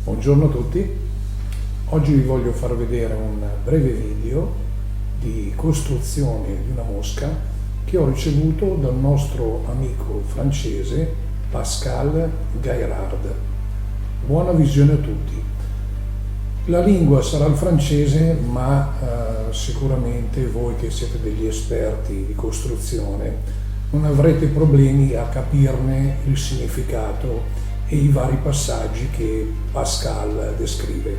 Buongiorno a tutti, oggi vi voglio far vedere un breve video di costruzione di una mosca che ho ricevuto dal nostro amico francese Pascal Gaillard. Buona visione a tutti. La lingua sarà il francese, ma sicuramente voi che siete degli esperti di costruzione non avrete problemi a capirne il significato e i vari passaggi che Pascal descrive.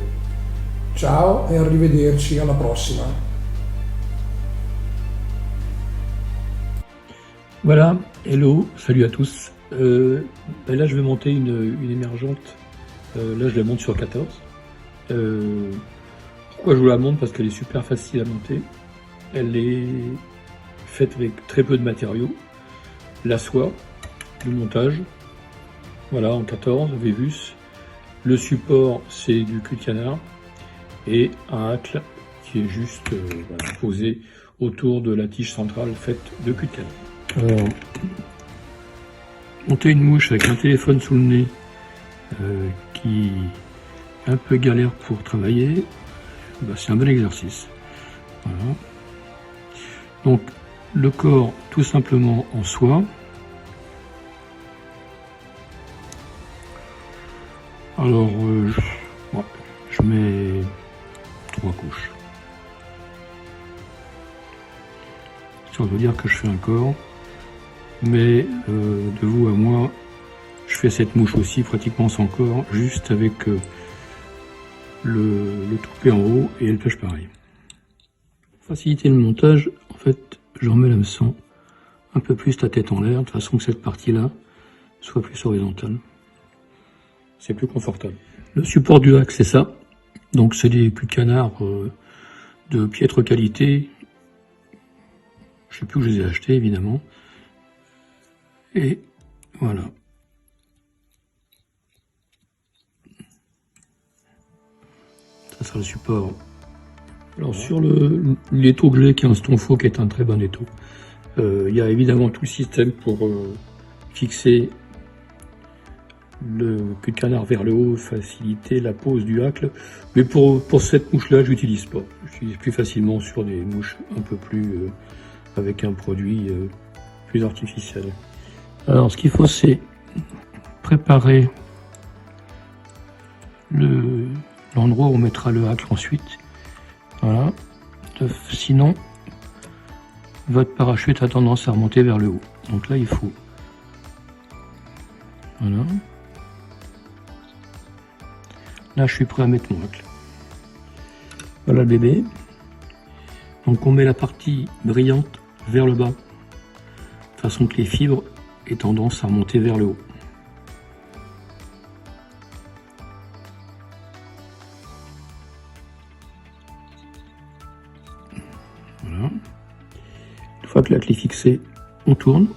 Ciao e arrivederci, alla prossima. Voilà, hello, salut à tous. Là je vais monter une émergente, là je la monte sur 14. Pourquoi je vous la monte? Parce qu'elle est super facile à monter. Elle est faite avec très peu de matériaux. La soie, le montage, voilà, en 14, Vévus. Le support, c'est du cul de canard. Et un hacle qui est juste voilà, posé autour de la tige centrale faite de cul de canard. Alors, monter une mouche avec un téléphone sous le nez qui est un peu galère pour travailler, bah, c'est un bon exercice. Voilà. Donc le corps tout simplement en soie. Alors je mets 3 couches. Ça veut dire que je fais un corps. Mais de vous à moi, je fais cette mouche aussi pratiquement sans corps, juste avec le toupet en haut et le pêche pareil. Pour faciliter le montage, en fait, je remets l'hameçon un peu plus la tête en l'air, de façon que cette partie-là soit plus horizontale. C'est plus confortable. Le support du hack, c'est ça. Donc c'est des culs de canard de piètre qualité. Je sais plus où je les ai achetés, évidemment. Et voilà. Ça sera le support. Alors sur l'étau que j'ai, qui est un Stonfo, qui est un très bon étau, il y a évidemment tout le système pour fixer le cul de canard vers le haut, faciliter la pose du hacle. Mais pour cette mouche-là, j'utilise pas. J'utilise plus facilement sur des mouches un peu plus avec un produit plus artificiel. Alors ce qu'il faut, c'est préparer l'endroit où on mettra le hacle ensuite. Voilà. Sinon, votre parachute a tendance à remonter vers le haut. Donc là, il faut... Voilà. Là, je suis prêt à mettre mon hacle. Voilà le bébé. Donc on met la partie brillante vers le bas, de façon que les fibres aient tendance à remonter vers le haut. Voilà. Une fois que la clé est fixée, on tourne.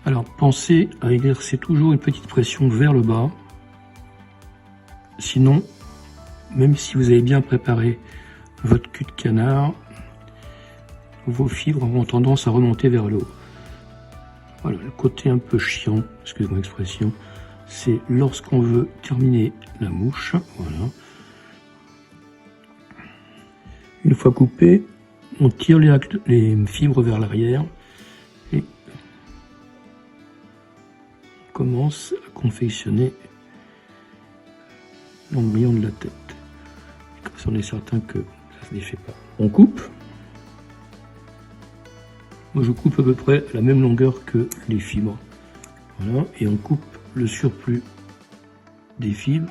Alors pensez à exercer toujours une petite pression vers le bas. Sinon, même si vous avez bien préparé votre cul de canard, vos fibres auront tendance à remonter vers le haut. Voilà, le côté un peu chiant, excusez-moi l'expression, c'est lorsqu'on veut terminer la mouche. Voilà. Une fois coupé, on tire les fibres vers l'arrière et on commence à confectionner l'embryon de la tête. Comme ça, on est certain que ça se défait pas. On coupe. Moi, je coupe à peu près à la même longueur que les fibres. Voilà, et on coupe le surplus des fibres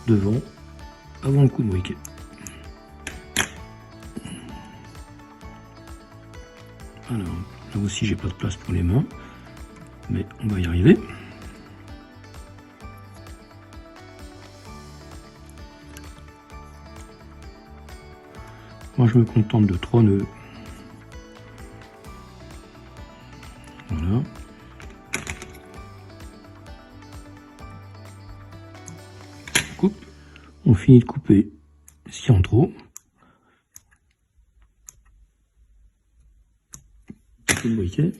devant, avant le coup de briquet. Alors, là aussi, j'ai pas de place pour les mains, mais on va y arriver. Moi, je me contente de 3 nœuds. Voilà. On coupe. On finit de couper ce qu'il y a en trop. Le briquet.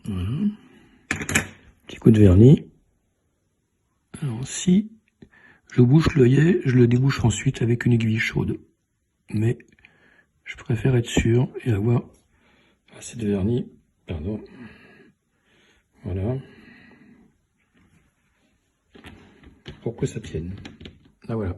Voilà. coup de vernis. Alors si je bouche l'œillet, je le débouche ensuite avec une aiguille chaude. Mais je préfère être sûr et avoir assez de vernis. Pardon. Voilà. Pour que ça tienne. Là voilà.